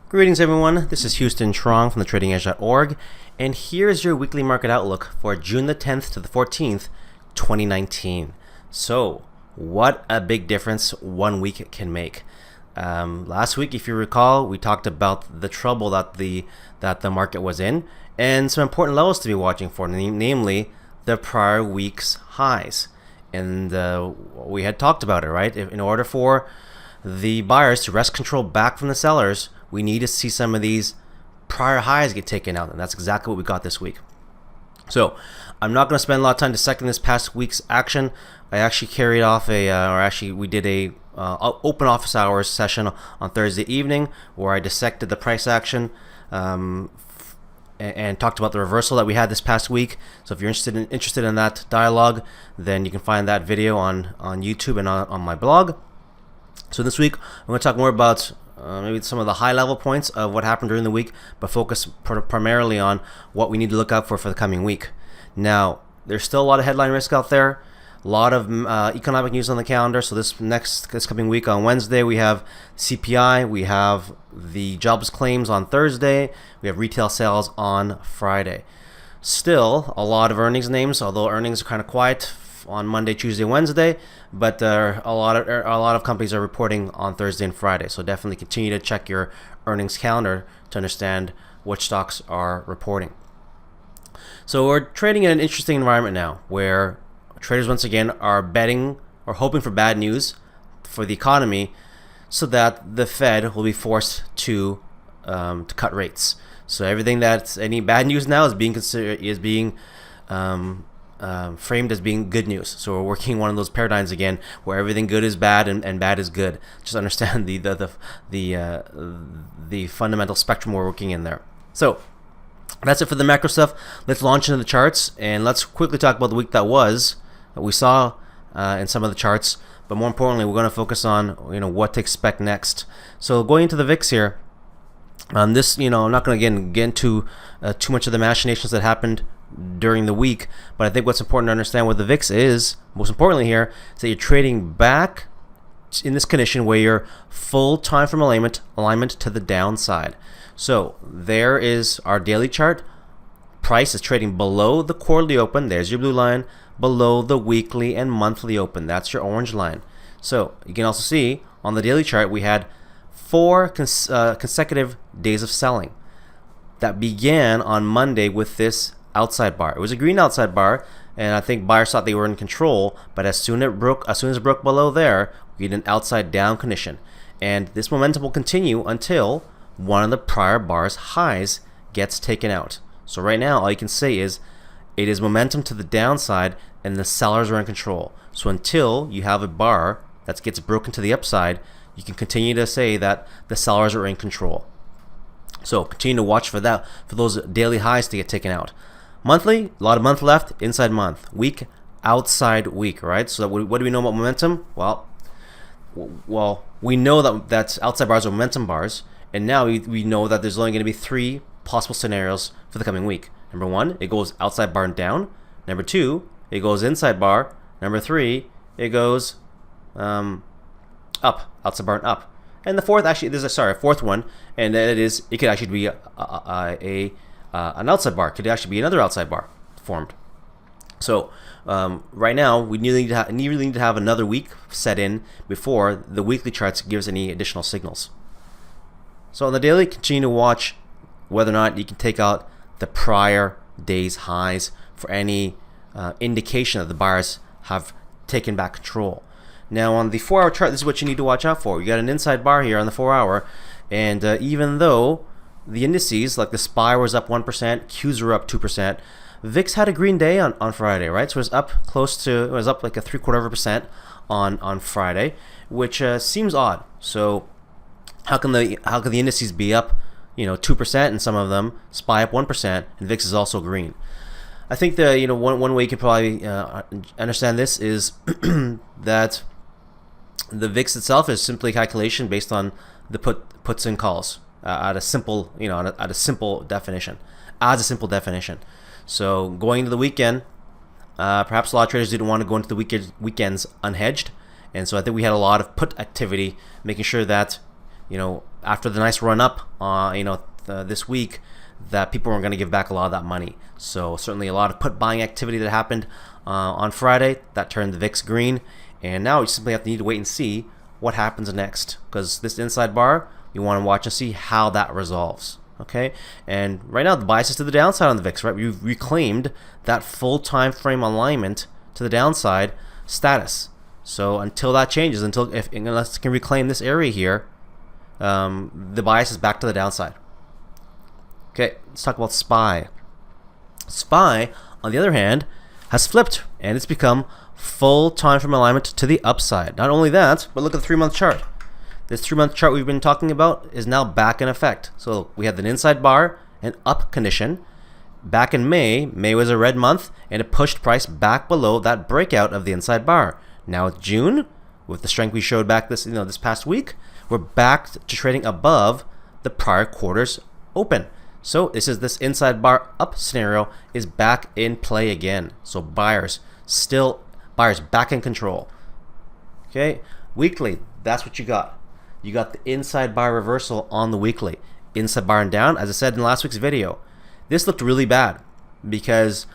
Greetings everyone, this is Houston Trong from thetradingedge.org, and here's your weekly market outlook for June the 10th to the 14th, 2019. So, what a big difference 1 week can make. Last week, if you recall, we talked about the trouble that the market was in, and some important levels to be watching for, namely the prior week's highs. And we had talked about it, right? In order for the buyers to wrest control back from the sellers, we need to see some of these prior highs get taken out, and that's exactly what we got this week. So I'm not going to spend a lot of time dissecting this past week's action. I actually carried off we did a open office hours session on Thursday evening where I dissected the price action and talked about the reversal that we had this past week. So if you're interested in that dialogue, then you can find that video on YouTube and on my blog. So this week I'm going to talk more about maybe some of the high-level points of what happened during the week, but focus primarily on what we need to look out for the coming week. Now, there's still a lot of headline risk out there, a lot of economic news on the calendar. So this coming week on Wednesday, we have CPI, we have the jobs claims on Thursday, we have retail sales on Friday. Still, a lot of earnings names, although earnings are kind of quiet on Monday, Tuesday, Wednesday, but a lot of companies are reporting on Thursday and Friday. So definitely continue to check your earnings calendar to understand which stocks are reporting. So we're trading in an interesting environment now, where traders once again are betting or hoping for bad news for the economy, so that the Fed will be forced to cut rates. So everything that's any bad news now is being framed as being good news. So we're working one of those paradigms again, where everything good is bad and bad is good. Just understand the fundamental spectrum we're working in there. So that's it for the macro stuff. Let's launch into the charts, and let's quickly talk about the week that we saw in some of the charts. But more importantly, we're going to focus on what to expect next. So going into the VIX here, I'm not going to get into too much of the machinations that happened during the week, but I think what's important to understand with the VIX is, most importantly here, is that you're trading back in this condition where you're full time from alignment to the downside. So there is our daily chart. Price is trading below the quarterly open. There's your blue line. Below the weekly and monthly open. That's your orange line. So you can also see on the daily chart we had 4 consecutive days of selling that began on Monday with this outside bar. It was a green outside bar, and I think buyers thought they were in control, but as soon as it broke below there, we had an outside down condition. And this momentum will continue until one of the prior bar's highs gets taken out. So right now, all you can say is it is momentum to the downside and the sellers are in control. So until you have a bar that gets broken to the upside, you can continue to say that the sellers are in control. So continue to watch for those daily highs to get taken out. Monthly, a lot of month left, inside month. Week, outside week, right? So what do we know about momentum? Well, we know that outside bars are momentum bars, and now we know that there's only going to be 3 possible scenarios for the coming week. Number 1, it goes outside bar and down. Number 2, it goes inside bar. Number 3, it goes up, outside bar and up. And the fourth, actually, there's a fourth one, and it could actually be an outside bar. It could actually be another outside bar formed. So right now, we really need to have another week set in before the weekly charts give us any additional signals. So on the daily, continue to watch whether or not you can take out the prior day's highs for any indication that the buyers have taken back control. Now on the 4-hour chart, this is what you need to watch out for. You got an inside bar here on the 4-hour, and even though the indices, like the SPY was up 1%, Qs were up 2%, VIX had a green day on Friday, right? So it was up like a 0.75% on Friday, which seems odd. So how can the indices be up 2% and some of them, SPY up 1%, and VIX is also green? I think one way you can probably understand this is that the VIX itself is simply calculation based on the puts and calls at a simple definition. So going into the weekend, perhaps a lot of traders didn't want to go into the weekends unhedged, and so I think we had a lot of put activity, making sure that after the nice run up, this week, that people weren't going to give back a lot of that money. So certainly a lot of put buying activity that happened on Friday that turned the VIX green, and now you simply need to wait and see what happens next, because this inside bar, you want to watch and see how that resolves. Okay, and right now the bias is to the downside on the VIX, right? We've reclaimed that full time frame alignment to the downside status. So until that changes, unless it can reclaim this area here, the bias is back to the downside. Okay, let's talk about SPY. SPY, on the other hand, has flipped, and it's become full time frame alignment to the upside. Not only that, but look at the 3-month chart. This 3-month chart we've been talking about is now back in effect. So we had an inside bar, an up condition. Back in May was a red month, and it pushed price back below that breakout of the inside bar. Now it's June, with the strength we showed back this past week, we're back to trading above the prior quarter's open. So this inside bar up scenario is back in play again. So buyers back in control. Okay, weekly, that's what you got. You got the inside bar reversal on the weekly. Inside bar and down, as I said in last week's video. This looked really bad because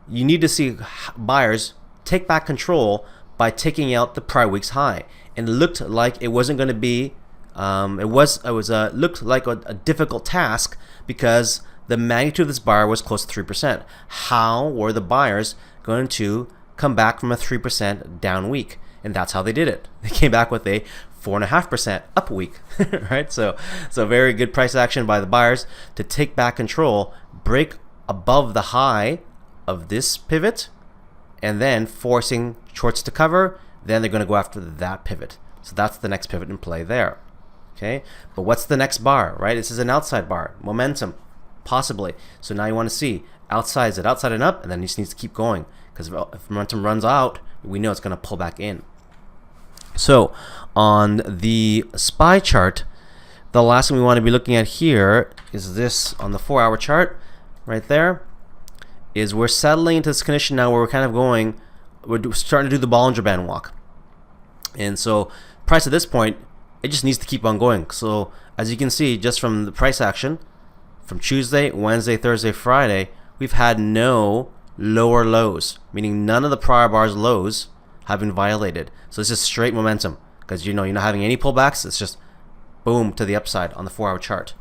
you need to see buyers take back control by taking out the prior week's high. And it looked like it wasn't going to be, looked like a difficult task because the magnitude of this bar was close to 3%. How were the buyers going to come back from a 3% down week? And that's how they did it. They came back with a 4.5% up week, right? So very good price action by the buyers to take back control, break above the high of this pivot, and then forcing shorts to cover. Then they're going to go after that pivot. So that's the next pivot in play there. Okay, but what's the next bar, right? This is an outside bar, momentum, possibly. So now you want to see outside, is it outside and up, and then it just needs to keep going, because if momentum runs out, we know it's going to pull back in. So on the SPY chart, the last thing we want to be looking at here is this on the 4-hour chart right there, is we're settling into this condition now where we're starting to do the Bollinger Band walk. And so price at this point, it just needs to keep on going. So as you can see, just from the price action from Tuesday, Wednesday, Thursday, Friday, we've had no lower lows, meaning none of the prior bar's lows have been violated. So this is straight momentum, because you're not having any pullbacks. It's just boom to the upside on the 4-hour chart.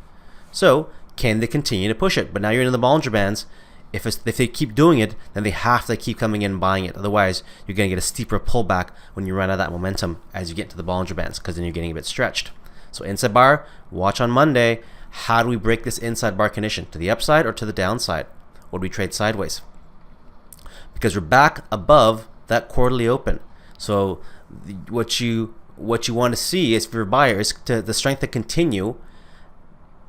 So can they continue to push it? But now you're in the Bollinger Bands. If they keep doing it, then they have to keep coming in and buying it. Otherwise, you're going to get a steeper pullback when you run out of that momentum as you get to the Bollinger Bands, because then you're getting a bit stretched. So inside bar, watch on Monday. How do we break this inside bar condition? To the upside or to the downside? Or do we trade sideways? Because we're back above that quarterly open. So what you want to see is, for your buyers, to the strength to continue,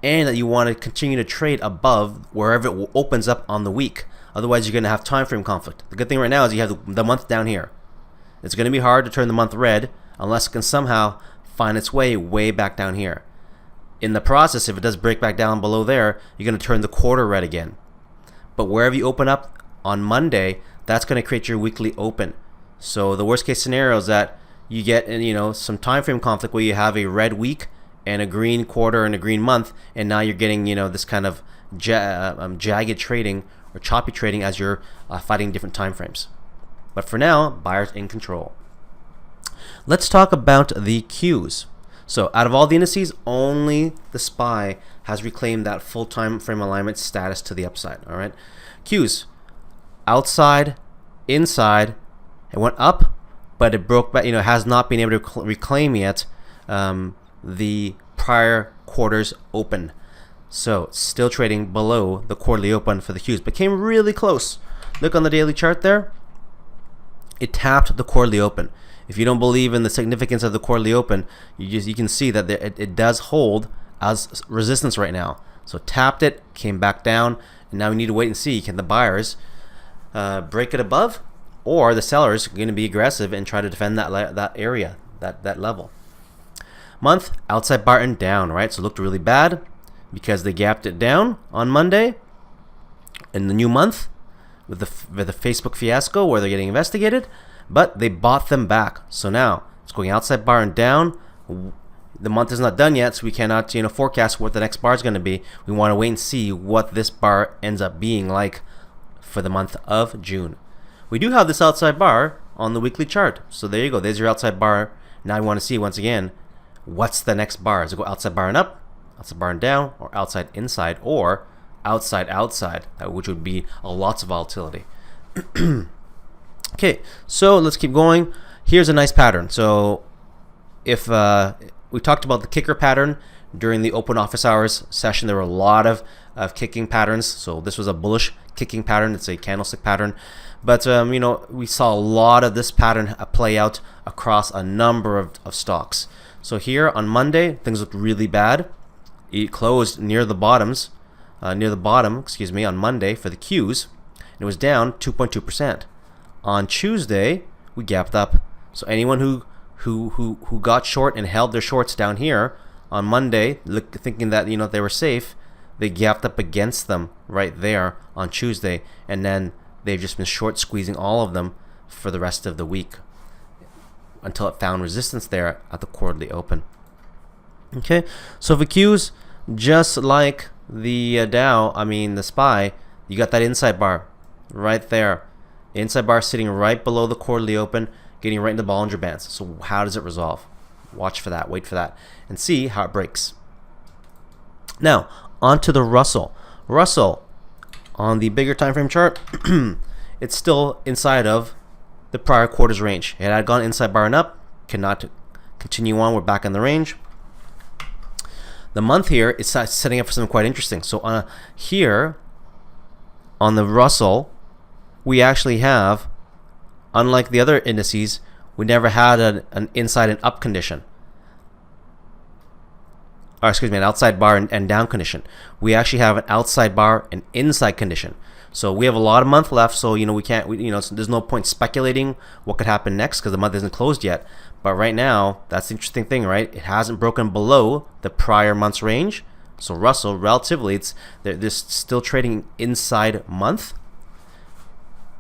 and that you want to continue to trade above wherever it opens up on the week. Otherwise, you're going to have time frame conflict. The good thing right now is you have the month down here. It's going to be hard to turn the month red unless it can somehow find its way back down here. In the process, if it does break back down below there, you're going to turn the quarter red again. But wherever you open up on Monday, that's going to create your weekly open. So the worst case scenario is that you get some time frame conflict where you have a red week and a green quarter and a green month, and now you're getting this kind of jagged trading or choppy trading as you're fighting different time frames. But for now, buyers in control. Let's talk about the Qs. So out of all the indices, only the SPY has reclaimed that full time frame alignment status to the upside. All right, Qs, outside, inside, it went up, but it broke back. Has not been able to reclaim yet the prior quarter's open. So it's still trading below the quarterly open for the Qs, but came really close. Look on the daily chart there. It tapped the quarterly open. If you don't believe in the significance of the quarterly open, you can see that it does hold as resistance right now. So tapped it, came back down, and now we need to wait and see, can the buyers break it above, or the sellers are going to be aggressive and try to defend that area, that level. Month, outside bar and down, right? So it looked really bad because they gapped it down on Monday. In the new month, with the Facebook fiasco where they're getting investigated, but they bought them back. So now it's going outside bar and down. the month is not done yet, so we cannot forecast what the next bar is going to be. We want to wait and see what this bar ends up being like for the month of June. We do have this outside bar on the weekly chart, so there you go. There's your outside bar. Now I want to see once again what's the next bar. Does it go outside bar and up, outside bar and down, or outside inside, or outside outside, which would be lots of volatility. Okay, so let's keep going. Here's a nice pattern. So if we talked about the kicker pattern during the open office hours session, there were a lot of kicking patterns. So this was a bullish kicking pattern. It's a candlestick pattern. But we saw a lot of this pattern play out across a number of stocks. So here on Monday, things looked really bad. It closed near the bottom, on Monday for the Qs. It was down 2.2%. On Tuesday, we gapped up. So anyone who got short and held their shorts down here on Monday, thinking that they were safe, they gapped up against them right there on Tuesday, and then they've just been short squeezing all of them for the rest of the week until it found resistance there at the quarterly open. Okay, so for Qs, just like the Dow, the SPY, you got that inside bar right there. Inside bar sitting right below the quarterly open, getting right into the Bollinger Bands. So how does it resolve? Watch for that, wait for that, and see how it breaks. Now, onto the Russell. Russell, on the bigger time frame chart, it's still inside of the prior quarter's range. It had gone inside bar and up, cannot continue on. We're back in the range. The month here is setting up for something quite interesting. So here on the Russell, we actually have, unlike the other indices, we never had an inside and up condition. Or excuse me, an outside bar and down condition. We actually have an outside bar and inside condition. So we have a lot of month left, so we can't, there's no point speculating what could happen next because the month isn't closed yet. But right now, that's the interesting thing, right? It hasn't broken below the prior month's range. So Russell, relatively, they're still trading inside month.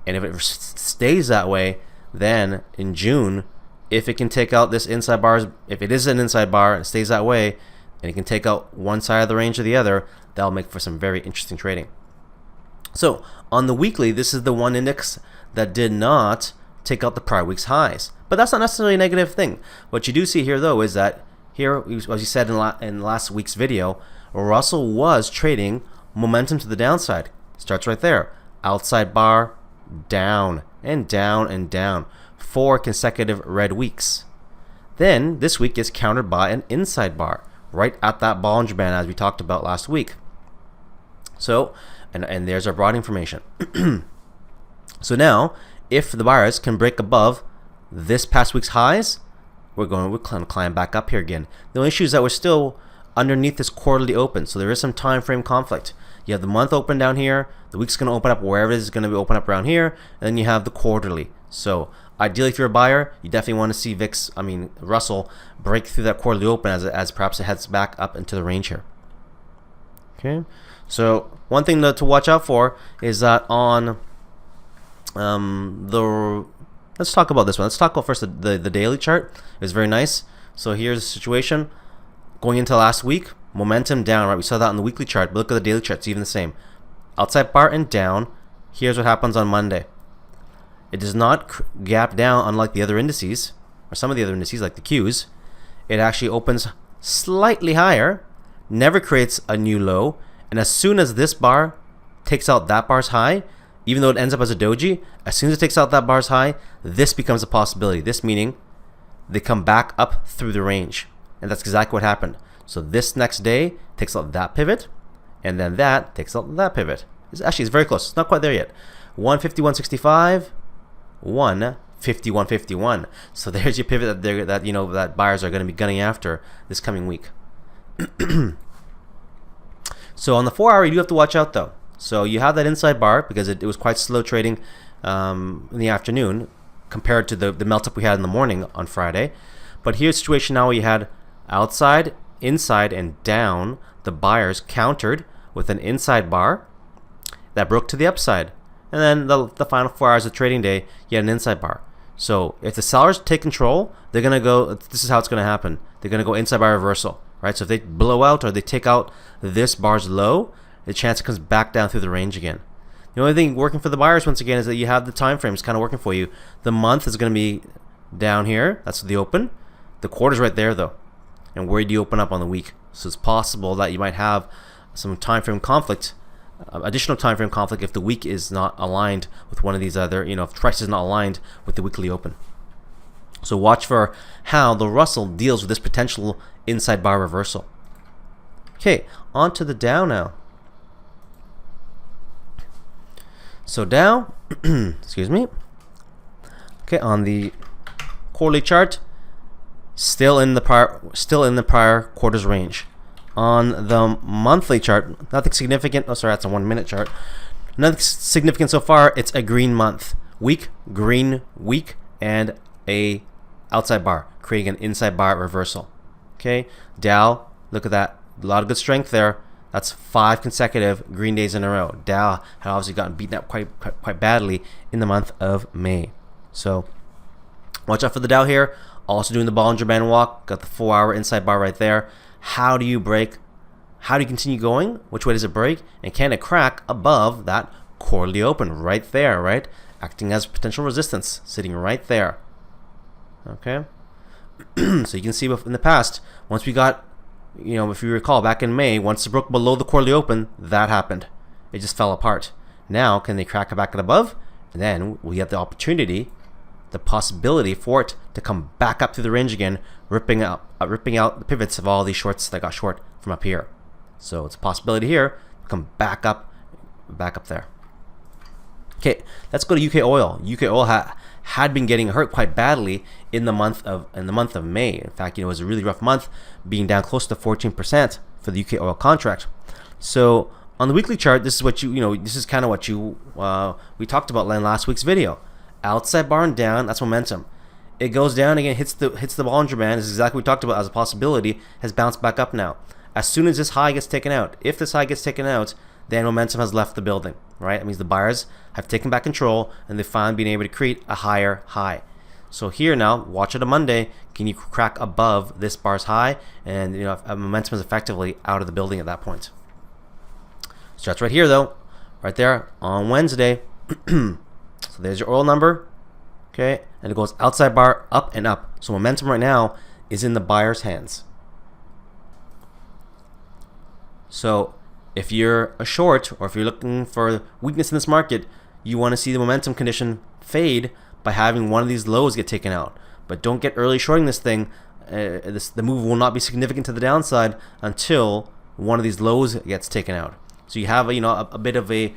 And if it stays that way, then in June, if it can take out this inside bar, if it is an inside bar and it stays that way, and it can take out one side of the range or the other, that'll make for some very interesting trading. So on the weekly, this is the one index that did not take out the prior week's highs. But that's not necessarily a negative thing. What you do see here, though, is that here, as you said in last week's video, Russell was trading momentum to the downside. Starts right there. Outside bar, down, and down, and down. 4 consecutive red weeks. Then this week is countered by an inside bar, right at that Bollinger Band as we talked about last week. So, and there's our broad information. So now, if the buyers can break above this past week's highs, we're going to climb back up here again. The only issue is that we're still underneath this quarterly open, so there is some time frame conflict. You have the month open down here, the week's going to open up wherever it is going to be open up around here, and then you have the quarterly. So ideally, if you're a buyer, you definitely want to see Russell break through that quarterly open as perhaps it heads back up into the range here. Okay, so one thing to watch out for is that on let's talk about this one. Let's talk about first the daily chart. It was very nice. So here's the situation going into last week. Momentum down, right? We saw that on the weekly chart, but look at the daily chart. It's even the same. Outside bar and down. Here's what happens on Monday. It does not gap down, unlike the other indices, or some of the other indices like the Qs. It actually opens slightly higher, never creates a new low, and as soon as this bar takes out that bar's high, even though it ends up as a doji, as soon as it takes out that bar's high, this becomes a possibility. This meaning they come back up through the range. And that's exactly what happened. So this next day takes out that pivot, and then that takes out that pivot. It's very close. It's not quite there yet. 151.65, 151.51. So there's your pivot that buyers are going to be gunning after this coming week. So on the 4-hour, you do have to watch out though. So you have that inside bar because it was quite slow trading in the afternoon compared to the melt up we had in the morning on Friday. But here's a situation now where you had outside, inside, and down. The buyers countered with an inside bar that broke to the upside. And then the final 4 hours of trading day, you had an inside bar. So if the sellers take control, they're going to go, this is how it's going to happen. They're going to go inside bar reversal, right? So if they blow out or they take out this bar's low, the chance it comes back down through the range again. The only thing working for the buyers, once again, is that you have the time frames kind of working for you. The month is going to be down here. That's the open. The quarter's right there, though. And where do you open up on the week? So it's possible that you might have some time frame conflict, additional time frame conflict if the week is not aligned with one of these other, if price is not aligned with the weekly open. So watch for how the Russell deals with this potential inside bar reversal. Okay, on to the Dow now. So Dow, excuse me. Okay, on the quarterly chart, still in the prior quarter's range. On the monthly chart, nothing significant. Oh, sorry, that's a 1 minute chart. Nothing significant so far. It's a green month, week, green week, and a outside bar, creating an inside bar reversal. Okay, Dow, look at that. A lot of good strength there. That's 5 consecutive green days in a row. Dow had obviously gotten beaten up quite badly in the month of May. So watch out for the Dow here. Also doing the Bollinger Band walk. Got the 4-hour inside bar right there. How do you break? How do you continue going? Which way does it break? And can it crack above that quarterly open right there, right? Acting as potential resistance, sitting right there. Okay. So you can see in the past, once we got, if you recall back in May, once it broke below the quarterly open, that happened. It just fell apart. Now, can they crack it back and above? And then we have the opportunity, the possibility for it to come back up through the range again, ripping out the pivots of all these shorts that got short from up here. So it's a possibility here to come back up there. Okay, let's go to UKOIL. UKOIL had been getting hurt quite badly in the month of May. In fact, it was a really rough month, being down close to 14% for the UKOIL contract. So on the weekly chart, this is what this is kind of what we talked about in last week's video. Outside bar and down, that's momentum. It goes down again, hits the Bollinger Band. This is exactly what we talked about as a possibility. Has bounced back up now. As soon as this high gets taken out, if this high gets taken out, then momentum has left the building, right? That means the buyers have taken back control and they've finally been able to create a higher high. So here now, watch it on Monday. Can you crack above this bar's high? And momentum is effectively out of the building at that point. So that's right here, though, right there on Wednesday. So there's your oil number, okay, and it goes outside bar up and up. So momentum right now is in the buyer's hands. So if you're a short or if you're looking for weakness in this market, you want to see the momentum condition fade by having one of these lows get taken out. But don't get early shorting this thing. The move will not be significant to the downside until one of these lows gets taken out. So you have a bit of a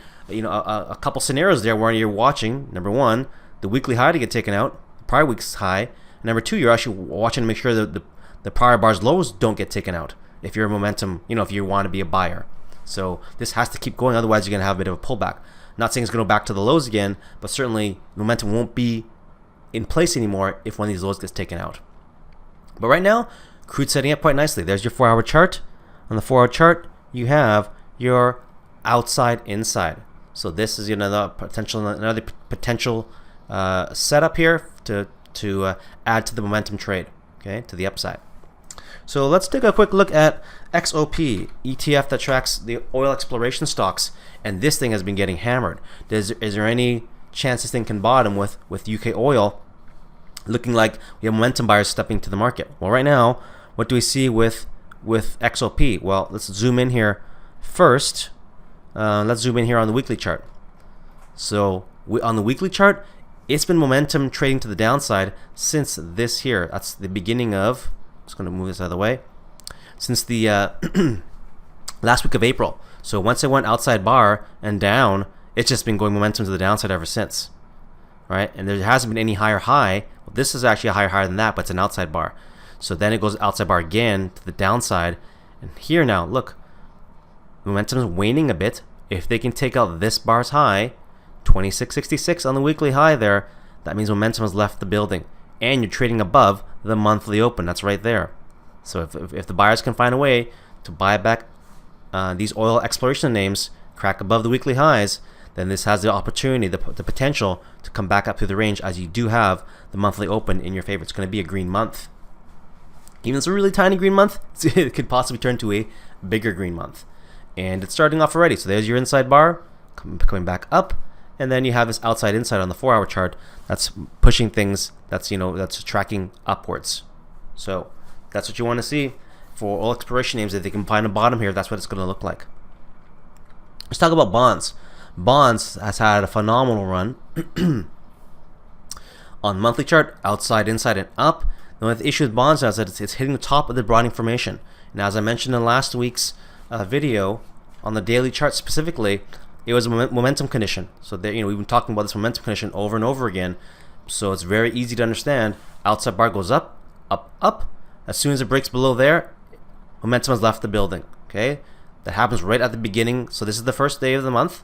couple scenarios there where you're watching, number one, the weekly high to get taken out, the prior week's high, and number two, you're actually watching to make sure that the prior bar's lows don't get taken out if you're a momentum, if you want to be a buyer. So this has to keep going, otherwise you're going to have a bit of a pullback. Not saying it's going to go back to the lows again, but certainly momentum won't be in place anymore if one of these lows gets taken out. But right now, crude setting up quite nicely. There's your 4-hour chart. On the 4-hour chart, you have your outside inside. So this is another potential setup here to add to the momentum trade, okay, to the upside. So let's take a quick look at XOP, ETF that tracks the oil exploration stocks, and this thing has been getting hammered. Is there any chance this thing can bottom with UKOIL looking like we have momentum buyers stepping to the market? Well, right now, what do we see with XOP? Well, let's zoom in here first. Let's zoom in here on the weekly chart. So on the weekly chart, it's been momentum trading to the downside since this here. That's the beginning of, just going to move this out of the way, since the last week of April. So once it went outside bar and down, it's just been going momentum to the downside ever since, right? And there hasn't been any higher high. Well, this is actually a higher high than that, but it's an outside bar. So then it goes outside bar again to the downside. And here now, look, momentum is waning a bit. If they can take out this bar's high, 2666 on the weekly high there, that means momentum has left the building. And you're trading above the monthly open. That's right there. So if the buyers can find a way to buy back these oil exploration names, crack above the weekly highs, then this has the opportunity, the potential to come back up through the range, as you do have the monthly open in your favor. It's going to be a green month. Even if it's a really tiny green month, it could possibly turn to a bigger green month. And it's starting off already. So there's your inside bar coming back up, and then you have this outside inside on the 4-hour chart that's pushing things, that's tracking upwards. So that's what you want to see for all expiration names. If they can find a bottom here, that's what it's going to look like. Let's talk about bonds. Bonds has had a phenomenal run on the monthly chart, outside, inside, and up. The only issue with bonds is that it's hitting the top of the broadening formation. Now, as I mentioned in last week's video, on the daily chart specifically, it was a momentum condition. So there, we've been talking about this momentum condition over and over again. So it's very easy to understand. Outside bar goes up, up, up. As soon as it breaks below there, momentum has left the building. Okay, that happens right at the beginning. So this is the first day of the month,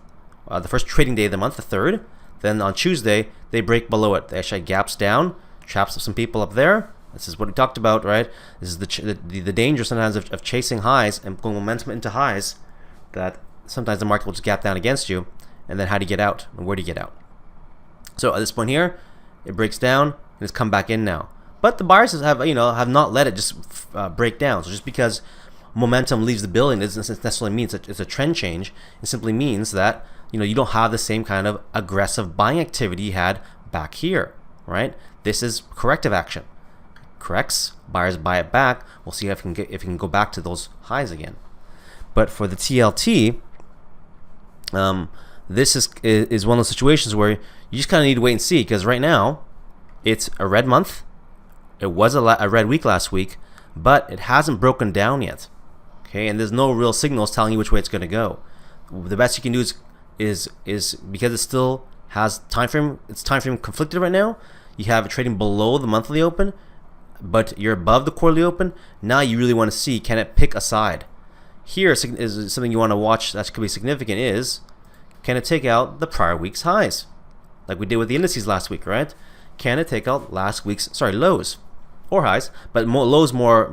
the first trading day of the month, the 3rd. Then on Tuesday, they break below it. They actually gaps down, traps some people up there. This is what we talked about, right? This is the danger sometimes of chasing highs and pulling momentum into highs, that sometimes the market will just gap down against you. And then how do you get out? And where do you get out? So at this point here, it breaks down and it's come back in now. But the buyers have not let it just break down. So just because momentum leaves the building doesn't necessarily mean it's a trend change. It simply means that you don't have the same kind of aggressive buying activity you had back here, right? This is corrective action. Corrects, buyers buy it back. We'll see if it can go back to those highs again. But for the TLT, this is one of those situations where you just kind of need to wait and see, because right now it's a red month. It was a red week last week, but it hasn't broken down yet. Okay, and there's no real signals telling you which way it's going to go. The best you can do is because it still has time frame. It's time frame conflicted right now. You have it trading below the monthly open, but you're above the quarterly open. Now you really want to see, can it pick a side? Here is something you want to watch that could be significant is, can it take out the prior week's highs? Like we did with the indices last week, right? Can it take out last week's, lows or highs, but lows more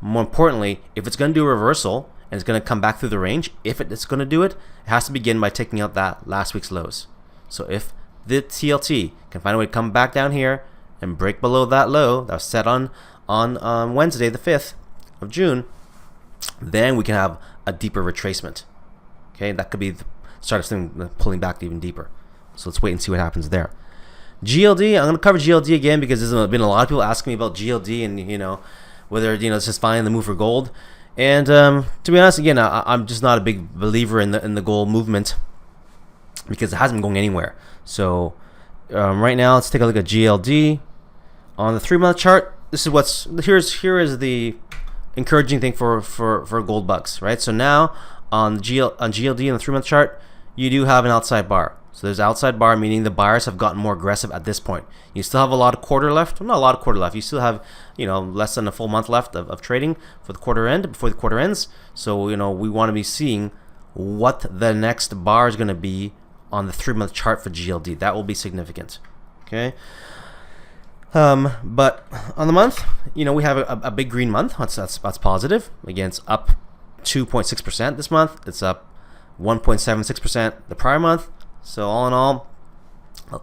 importantly, if it's going to do a reversal and it's going to come back through the range, if it's going to do it, it has to begin by taking out that last week's lows. So if the TLT can find a way to come back down here and break below that low that was set on Wednesday, the 5th of June, then we can have a deeper retracement. Okay, that could be the start of something pulling back even deeper. So let's wait and see what happens there. GLD, I'm going to cover GLD again because there's been a lot of people asking me about GLD and whether it's just fine the move for gold. And to be honest, again, I'm just not a big believer in the gold movement because it hasn't been going anywhere. So right now, let's take a look at GLD on the 3-month chart. This is here is the encouraging thing for gold bucks, right? So now on GLD on the 3-month chart, you do have an outside bar. So there's outside bar, meaning the buyers have gotten more aggressive at this point. You still have a lot of quarter left. Well, not a lot of quarter left. You still have, less than a full month left of trading for the quarter end, before the quarter ends. So, we want to be seeing what the next bar is going to be on the 3-month chart for GLD. That will be significant. Okay. But on the month, we have a big green month. That's positive. Again, it's up 2.6% this month. It's up 1.76% the prior month. So all in all,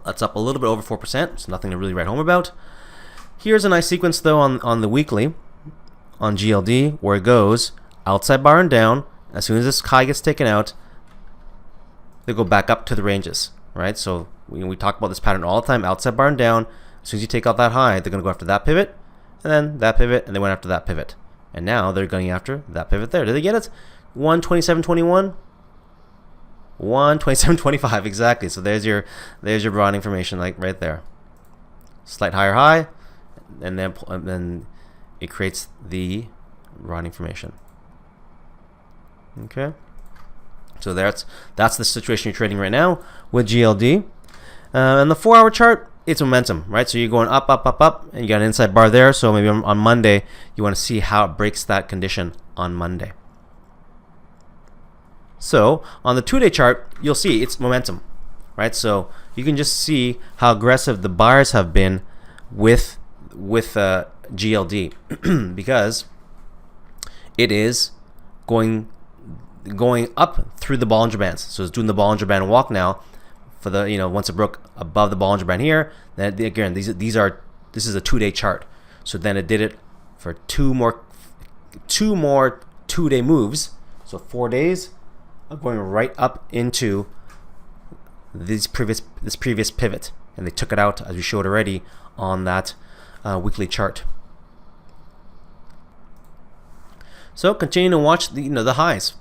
that's up a little bit over 4%. It's nothing to really write home about. Here's a nice sequence though on the weekly on GLD where it goes outside bar and down. As soon as this high gets taken out, they go back up to the ranges, right? So we talk about this pattern all the time, outside bar and down. As soon as you take out that high, they're going to go after that pivot, and then that pivot, and they went after that pivot. And now they're going after that pivot there. Did they get it? 127.21? 127.25 exactly. So there's your broad information, like right there. Slight higher high, and then it creates the broad information. Okay. So that's the situation you're trading right now with GLD. And the 4-hour chart, it's momentum, right? So you're going up, up, up, up, and you got an inside bar there. So maybe on Monday, you want to see how it breaks that condition on Monday. So on the 2-day chart, you'll see it's momentum, right? So you can just see how aggressive the buyers have been with GLD because it is going going up through the Bollinger Bands. So it's doing the Bollinger Band walk now for the, once it broke above the Bollinger Band here. Then again, this is a 2-day chart. So then it did it for two more 2-day moves. So 4 days of going right up into this previous pivot, and they took it out as we showed already on that weekly chart. So continue to watch the highs,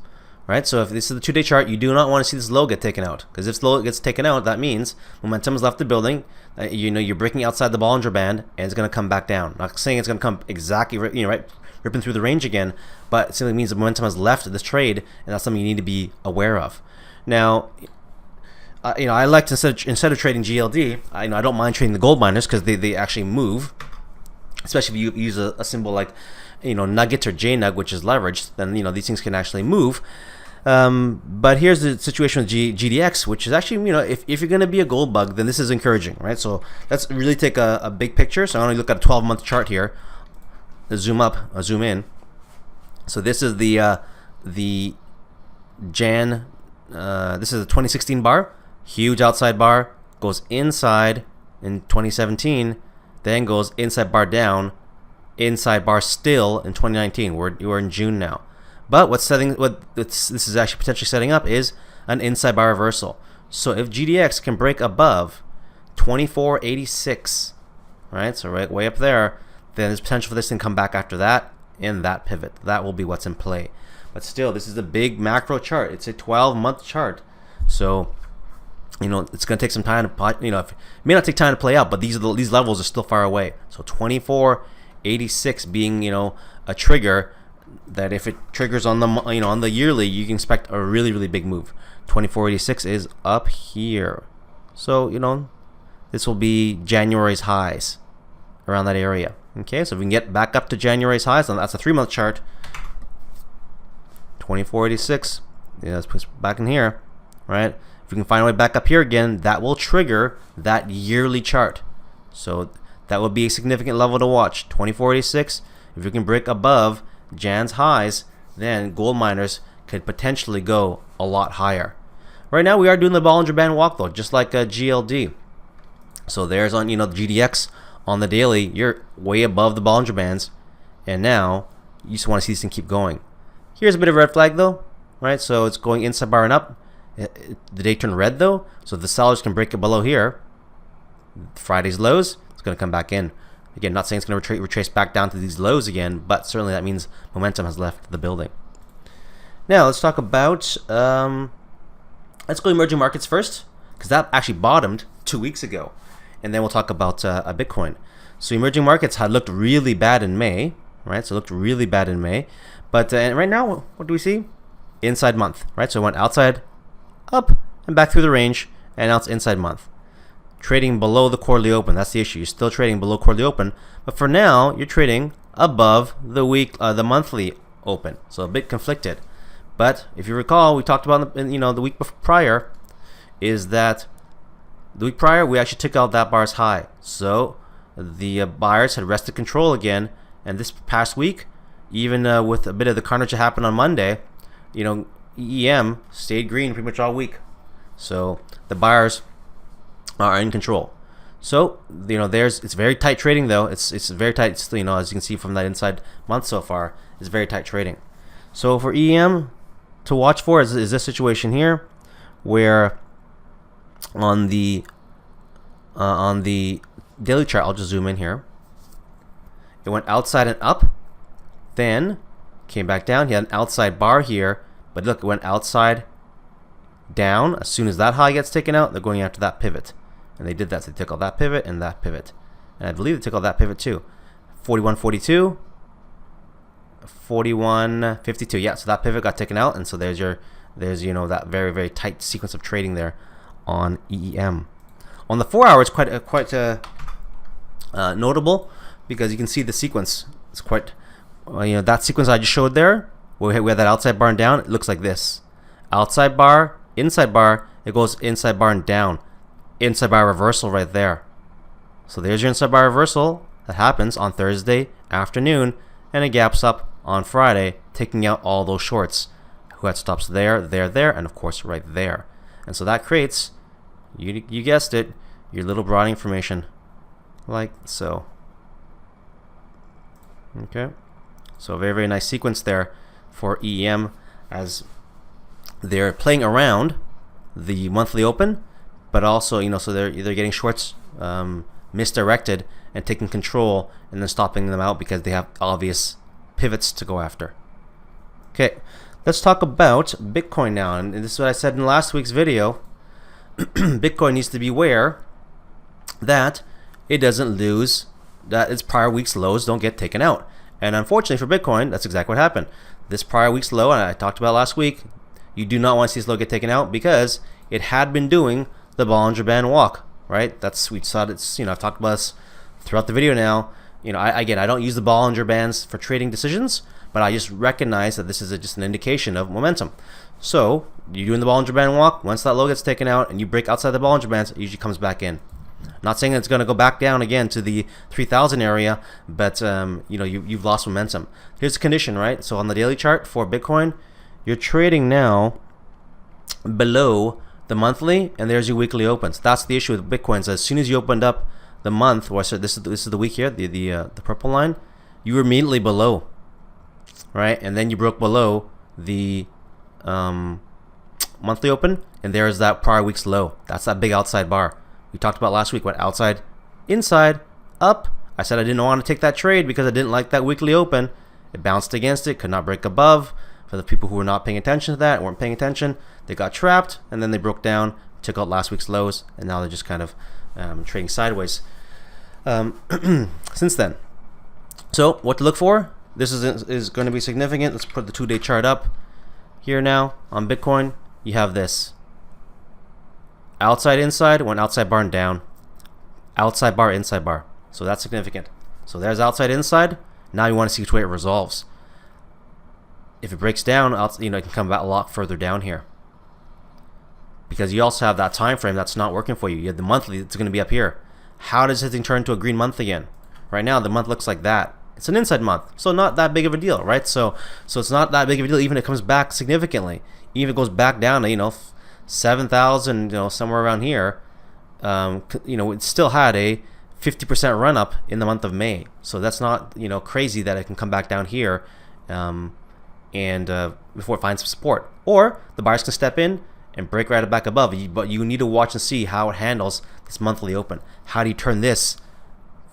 right? So if this is the 2-day chart, you do not want to see this low get taken out, because if this low gets taken out, that means momentum has left the building. You're breaking outside the Bollinger Band, and it's going to come back down. Not saying it's going to come exactly right, ripping through the range again, but it simply means the momentum has left this trade, and that's something you need to be aware of. Now, I like to instead of trading GLD, I don't mind trading the gold miners because they actually move, especially if you use a symbol like Nugget or JNUG, which is leveraged. Then these things can actually move. But here's the situation with GDX, which is actually if you're going to be a gold bug, then this is encouraging, right? So let's really take a big picture. So I want to look at a 12-month chart here. Let's zoom up, zoom in. So this is the Jan. This is a 2016 bar. Huge outside bar, goes inside in 2017, then goes inside bar down, inside bar still in 2019. We're in June now. But this is actually potentially setting up is an inside bar reversal. So if GDX can break above 2486, right? So right way up there, then there's potential for this thing to come back after that in that pivot. That will be what's in play. But still, this is a big macro chart. It's a 12-month chart. So it's going to take some time to, it may not take time to play out, but these levels are still far away. So 2486 being, a trigger that if it triggers on the, on the yearly, you can expect a really, really big move. 2486 is up here. So, this will be January's highs around that area. Okay, so if we can get back up to January's highs, and that's a 3-month chart. 2486, let's put it back in here, right? If we can find a way back up here again, that will trigger that yearly chart. So that would be a significant level to watch. 2486. If we can break above Jan's highs, then gold miners could potentially go a lot higher. Right now, we are doing the Bollinger Band walk though, just like GLD. So there's on GDX on the daily, you're way above the Bollinger Bands, and now you just want to see this thing keep going. Here's a bit of a red flag though, right? So it's going inside bar and up. The day turned red though, so the sellers can break it below here. Friday's lows, it's going to come back in. Again, not saying it's going to retrace back down to these lows again, but certainly that means momentum has left the building. Now let's talk about let's go emerging markets first, because that actually bottomed 2 weeks ago, and then we'll talk about Bitcoin. So emerging markets had looked really bad in May, right? So it looked really bad in May, but right now, what do we see? Inside month, right? So it went outside, up, and back through the range, and now it's inside month. Trading below the quarterly open, that's the issue. You're still trading below quarterly open, but for now, you're trading above the monthly open. So a bit conflicted. But if you recall, we talked about the week prior, is that the week prior we actually took out that bar's high. So the buyers had wrested control again, and this past week, even with a bit of the carnage that happened on Monday, EM stayed green pretty much all week. So the buyers are in control. So it's very tight trading though. It's very tight. As you can see from that inside month so far, it's very tight trading. So for EM to watch for is this situation here, where on the daily chart, I'll just zoom in here. It went outside and up, then came back down. He had an outside bar here, but look, it went outside down. As soon as that high gets taken out, they're going after that pivot, and they did that. So they took out that pivot and that pivot, and I believe they took out that pivot too. 41.42, 41.52. Yeah, so that pivot got taken out, and so there's that very, very tight sequence of trading there on EEM. On the 4 hours, quite notable, because you can see the sequence. It's quite that sequence I just showed there, where we had that outside bar and down. It looks like this: outside bar, inside bar. It goes inside bar and down. Inside bar reversal right there. So there's your inside bar reversal that happens on Thursday afternoon, and it gaps up on Friday, taking out all those shorts. who had stops there, there, and of course right there. And so that creates, you guessed it, your little broadening formation like so. Okay, so a very, very nice sequence there for EM as they're playing around the monthly open, but also, you know, so they're either getting shorts misdirected and taking control and then stopping them out because they have obvious pivots to go after. Okay, let's talk about Bitcoin now, and this is what I said in last week's video. Bitcoin needs to be aware that it doesn't lose, that its prior week's lows don't get taken out. And unfortunately for Bitcoin, that's exactly what happened. This prior week's low, and I talked about last week, you do not want to see this low get taken out because it had been doing the Bollinger Band walk, right? That's, we saw it, you know, I've talked about this throughout the video now. You know, again, I don't use the Bollinger Bands for trading decisions, but I just recognize that this is just an indication of momentum. So you're doing the Bollinger Band walk. Once that low gets taken out and you break outside the Bollinger Bands, it usually comes back in. Not saying it's going to go back down again to the 3,000 area, but you know, you've lost momentum. Here's the condition, right? So on the daily chart for Bitcoin, you're trading now below the monthly, and there's your weekly opens. That's the issue with Bitcoin. So as soon as you opened up the month, or so this is the week here, the purple line, you were immediately below, right? And then you broke below the monthly open, and there's that prior week's low. That's that big outside bar we talked about last week. Went outside, inside, up. I said I didn't want to take that trade because I didn't like that weekly open. It bounced against it, could not break above. For the people who were not paying attention to that, weren't paying attention, they got trapped, and then they broke down, took out last week's lows, and now they're just kind of trading sideways since then. So what to look for? This is going to be significant. Let's put the 2-day chart up here now on Bitcoin. You have this outside, inside, went outside bar and down, outside bar, inside bar. So that's significant. So there's outside, inside. Now you want to see which way it resolves. If it breaks down, you know, it can come back a lot further down here, because you also have that time frame that's not working for you. You have the monthly, it's going to be up here. How does this thing turn to a green month again? Right now, the month looks like that. It's an inside month, so not that big of a deal, right? So it's not that big of a deal. Even if it comes back significantly, even if it goes back down to, you know, 7,000, you know, somewhere around here, you know, it still had a 50% run up in the month of May. So that's not, you know, crazy that it can come back down here. And before it finds some support, or the buyers can step in and break right back above. But you need to watch and see how it handles this monthly open. How do you turn this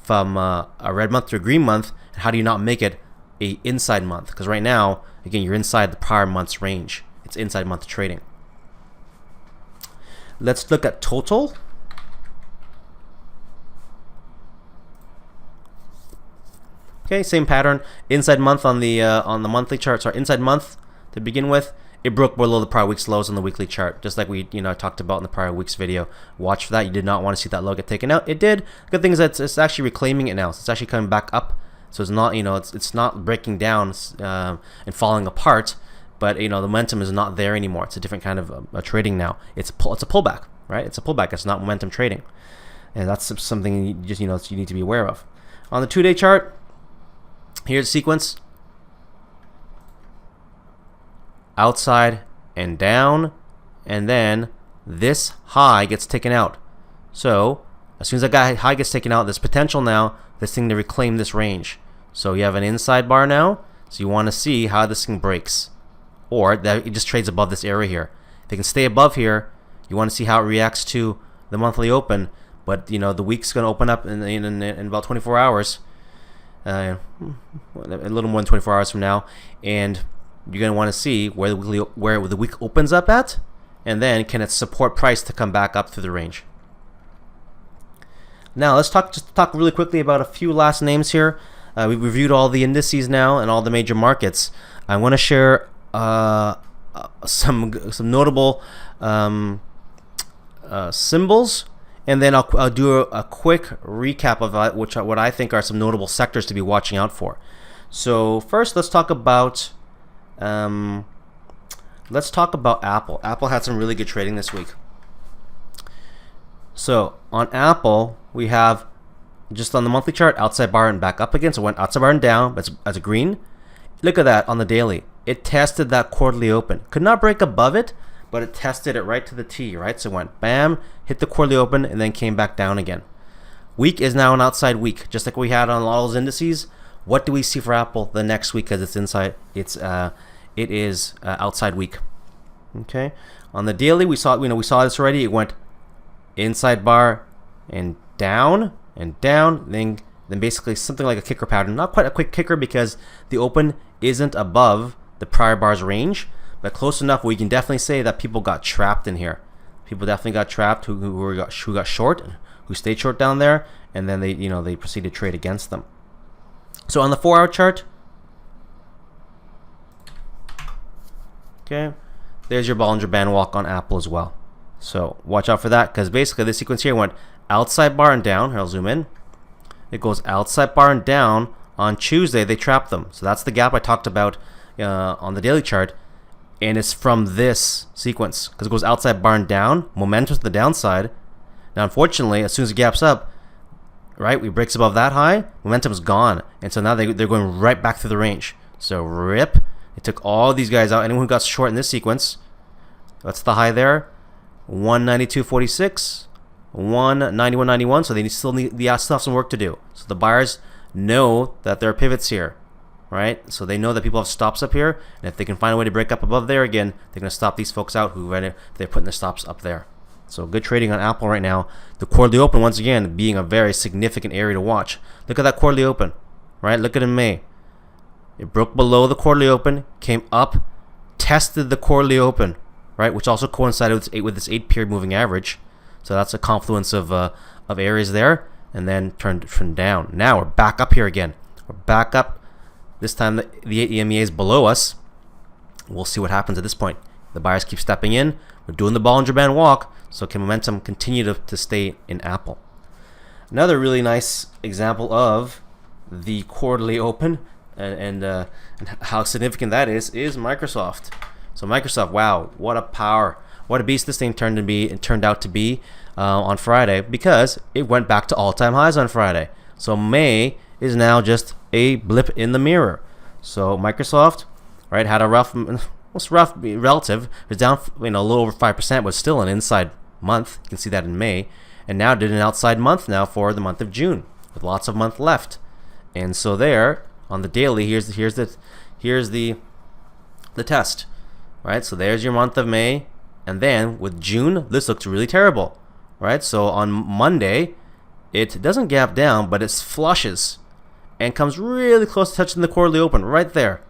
from a red month to a green month, and how do you not make it a inside month? Because right now, again, you're inside the prior month's range. It's inside month trading. Let's look at total. Okay, same pattern. Inside month on the monthly chart. Sorry, inside month to begin with. It broke below the prior week's lows on the weekly chart, just like we, you know, talked about in the prior week's video. Watch for that. You did not want to see that low get taken out. It did. Good thing is that it's actually reclaiming it now. So it's actually coming back up. So it's not, you know, it's not breaking down and falling apart. But, you know, the momentum is not there anymore. It's a different kind of trading now. It's a pullback, right? It's a pullback. It's not momentum trading, and that's something you just, you know, you need to be aware of. On the 2-day chart, here's the sequence. Outside and down, and then this high gets taken out. So as soon as that high gets taken out, there's potential now this thing to reclaim this range. So you have an inside bar now, so you want to see how this thing breaks, or that it just trades above this area here. If it can stay above here, you want to see how it reacts to the monthly open. But, you know, the week's going to open up in about 24 hours, a little more than 24 hours from now, and you're going to want to see where the week opens up at, and then can it support price to come back up through the range. Now let's talk really quickly about a few last names here. We've reviewed all the indices now and all the major markets. I want to share some notable symbols, and then I'll do a quick recap of what I think are some notable sectors to be watching out for. So first, let's talk about Apple. Apple had some really good trading this week. So on Apple, we have just on the monthly chart, outside bar and back up again. So it went outside bar and down, but as a green. Look at that on the daily. it tested that quarterly open. Could not break above it, but it tested it right to the T, right? So it went bam, hit the quarterly open, and then came back down again. Week is now an outside week, just like we had on all those indices. What do we see for Apple the next week? Because it's inside, it is outside week. Okay, on the daily we saw this already. It went inside bar and down, then basically something like a kicker pattern. Not quite a quick kicker because the open isn't above the prior bar's range, but close enough where we can definitely say that people got trapped in here. People definitely got trapped who got short, who stayed short down there, and then they proceeded to trade against them. So on the 4-hour chart, okay, there's your Bollinger Band walk on Apple as well. So watch out for that, because basically this sequence here went outside bar and down. Here, I'll zoom in. It goes outside bar and down. On Tuesday, they trapped them. So that's the gap I talked about on the daily chart. And it's from this sequence, because it goes outside bar and down. Momentum to the downside. Now, unfortunately, as soon as it gaps up, right, we breaks above that high, momentum's gone. And so now they're going right back through the range. So rip. It took all these guys out. Anyone who got short in this sequence, that's the high there. 192.46, 191.91. So they still have some work to do. So the buyers know that there are pivots here, right? So they know that people have stops up here, and if they can find a way to break up above there again, they're going to stop these folks out they're putting their stops up there. So good trading on Apple right now. The quarterly open, once again, being a very significant area to watch. Look at that quarterly open, right? Look at it in May. It broke below the quarterly open, came up, tested the quarterly open, right? Which also coincided with this 8-period moving average. So that's a confluence of areas there, and then turned down. Now we're back up here again. We're back up. This time the EMEA is below us. We'll see what happens at this point. The buyers keep stepping in. We're doing the Bollinger Band walk, so can momentum continue to stay in Apple? Another really nice example of the quarterly open and how significant that is Microsoft. So Microsoft, wow, what a power, what a beast this thing turned out to be on Friday, because it went back to all-time highs on Friday. So May is now just a blip in the mirror. So Microsoft, right, had a rough relative. It was down, a little over 5%, but still an inside month. You can see that in May, and now did an outside month now for the month of June, with lots of month left. And so there on the daily, here's the test, right? So there's your month of May, and then with June, this looks really terrible, right? So on Monday, it doesn't gap down, but it flushes and comes really close to touching the quarterly open right there,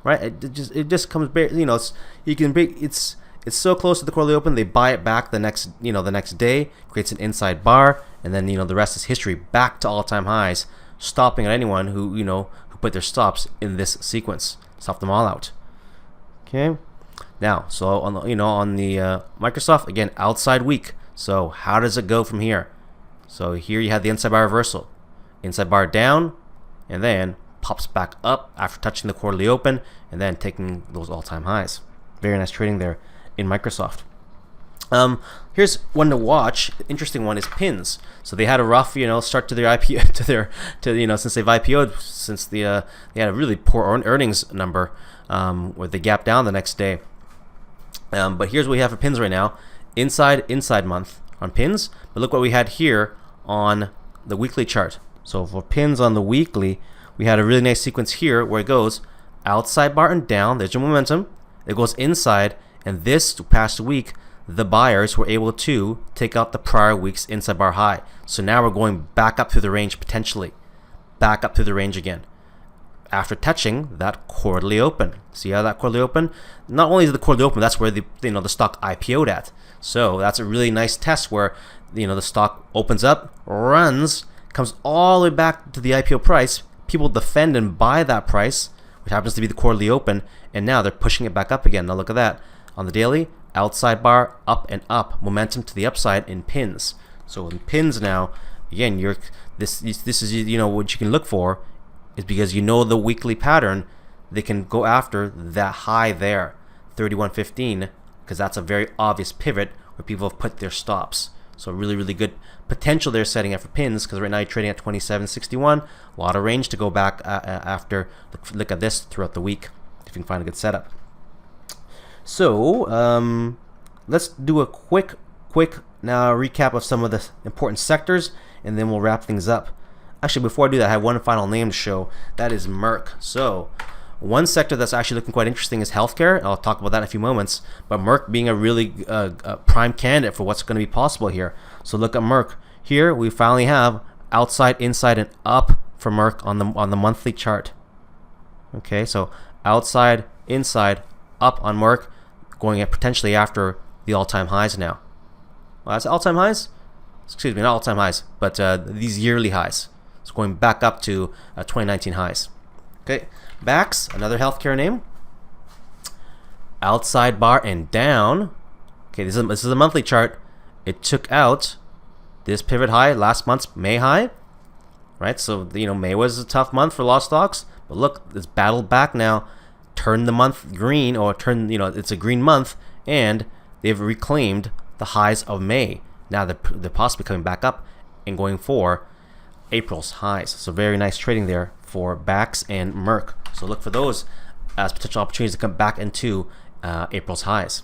right? It just comes, it's so close to the quarterly open, they buy it back the next day, creates an inside bar, and then the rest is history, back to all-time highs, stopping at anyone who put their stops in this sequence, stop them all out. Okay, now so on the Microsoft, again, outside week. So how does it go from here? So here you have the inside bar reversal, inside bar down, and then pops back up after touching the quarterly open, and then taking those all-time highs. Very nice trading there in Microsoft. Here's one to watch. Interesting one is pins. So they had a rough, start to their IPO, since they've IPO'd, since they had a really poor earnings number, where they gapped down the next day. But here's what we have for pins right now. Inside month on pins. But look what we had here on the weekly chart. So for pins on the weekly, we had a really nice sequence here where it goes outside bar and down. There's your momentum. It goes inside, and this past week, the buyers were able to take out the prior week's inside bar high. So now we're going back up through the range, potentially back up through the range again after touching that quarterly open. See how that quarterly open? Not only is the quarterly open, that's where the stock IPO'd at. So that's a really nice test where the stock opens up, runs, comes all the way back to the IPO price. People defend and buy that price, which happens to be the quarterly open, and now they're pushing it back up again. Now look at that on the daily. Outside bar, up and up, momentum to the upside in pins. So in pins now, again, this is what you can look for, is because the weekly pattern, they can go after that high there, 31.15, because that's a very obvious pivot where people have put their stops. So really, really good potential they're setting up for pins, because right now you're trading at 27.61. A lot of range to go back after. Look at this throughout the week. if you can find a good setup. So let's do a quick now recap of some of the important sectors, and then we'll wrap things up. Actually, before I do that, I have one final name to show. That is Merck. So one sector that's actually looking quite interesting is healthcare. I'll talk about that in a few moments. But Merck being a really prime candidate for what's going to be possible here. So look at Merck. Here we finally have outside, inside, and up for Merck on the monthly chart. Okay, so outside, inside, up on Merck, going at potentially after the all-time highs now. Well, that's all-time highs? Excuse me, not all-time highs, but these yearly highs. It's going back up to 2019 highs. Okay, BAX, another healthcare name. Outside bar and down. Okay, this is a monthly chart. It took out this pivot high last month's May high, right? So May was a tough month for a lot of stocks, but look, it's battled back now, turned the month green, or it's a green month, and they've reclaimed the highs of May. Now they're possibly coming back up and going for April's highs. So very nice trading there for BAX and Merck. So look for those as potential opportunities to come back into April's highs.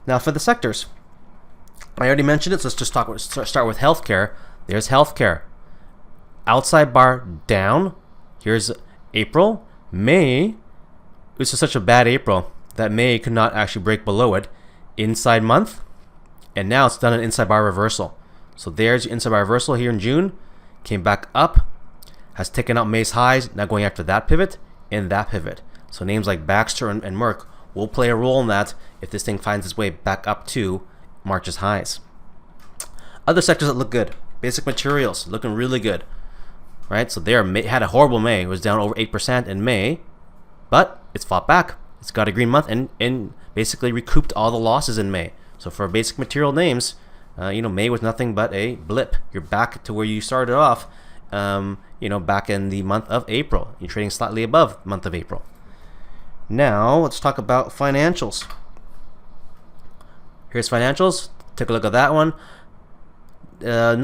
Now for the sectors, I already mentioned it, so let's just start with healthcare. There's healthcare. Outside bar down. Here's April. May. This was such a bad April that May could not actually break below it. Inside month. And now it's done an inside bar reversal. So there's your inside bar reversal here in June. Came back up. Has taken out May's highs. Now going after that pivot and that pivot. So names like Baxter and Merck will play a role in that if this thing finds its way back up to March's highs. Other sectors that look good. Basic materials looking really good. Right? So they had a horrible May. It was down over 8% in May. But it's fought back. It's got a green month and basically recouped all the losses in May. So for basic material names, May was nothing but a blip. You're back to where you started off, back in the month of April. You're trading slightly above the month of April. Now let's talk about financials. Here's financials. Take a look at that one. It's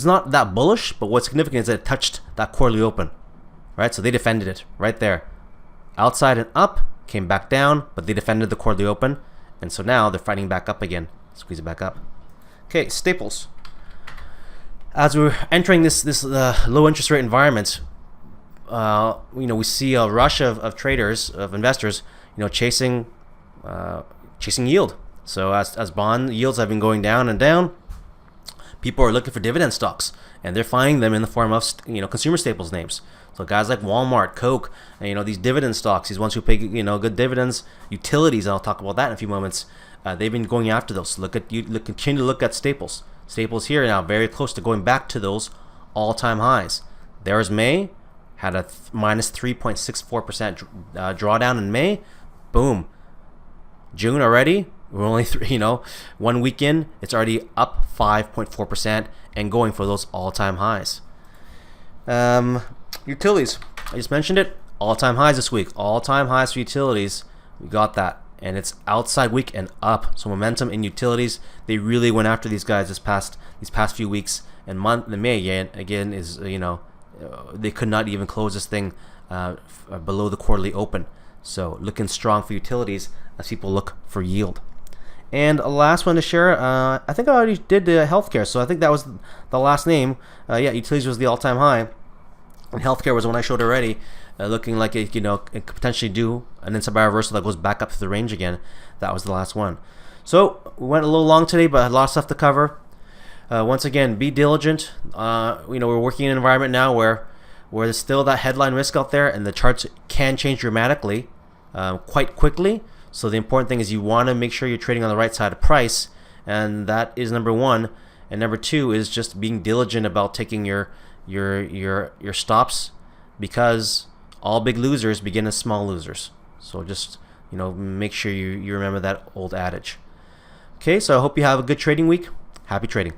not that bullish, but what's significant is that it touched that quarterly open. Right, so they defended it right there. Outside and up, came back down, but they defended the quarterly open, and so now they're fighting back up again. Squeeze it back up. Okay, staples. As we're entering this low interest rate environment, we see a rush of traders, of investors, chasing yield. So as bond yields have been going down and down, people are looking for dividend stocks, and they're finding them in the form of consumer staples names. So guys like Walmart, Coke, and, these dividend stocks, these ones who pay good dividends, utilities, and I'll talk about that in a few moments. They've been going after those. So continue to look at staples. Staples here now very close to going back to those all-time highs. There's May, had a minus 3.64% drawdown in May. Boom. June already. We're only 1 week in. It's already up 5.4% and going for those all-time highs. Utilities, I just mentioned it, all-time highs this week. All-time highs for utilities. We got that, and it's outside week and up. So momentum in utilities. They really went after these guys these past few weeks and month. The May again is they could not even close this thing below the quarterly open. So looking strong for utilities as people look for yield. And a last one to share, I think I already did the healthcare, so I think that was the last name. Utilities was the all-time high. And healthcare was the one I showed already, looking like it could potentially do an inside bar reversal that goes back up to the range again. That was the last one. So we went a little long today, but I had a lot of stuff to cover. Once again, be diligent. We're working in an environment now where there's still that headline risk out there, and the charts can change dramatically, quite quickly. So the important thing is you want to make sure you're trading on the right side of price, and that is number one. And number two is just being diligent about taking your stops, because all big losers begin as small losers. So just make sure you remember that old adage. Okay, so I hope you have a good trading week. Happy trading.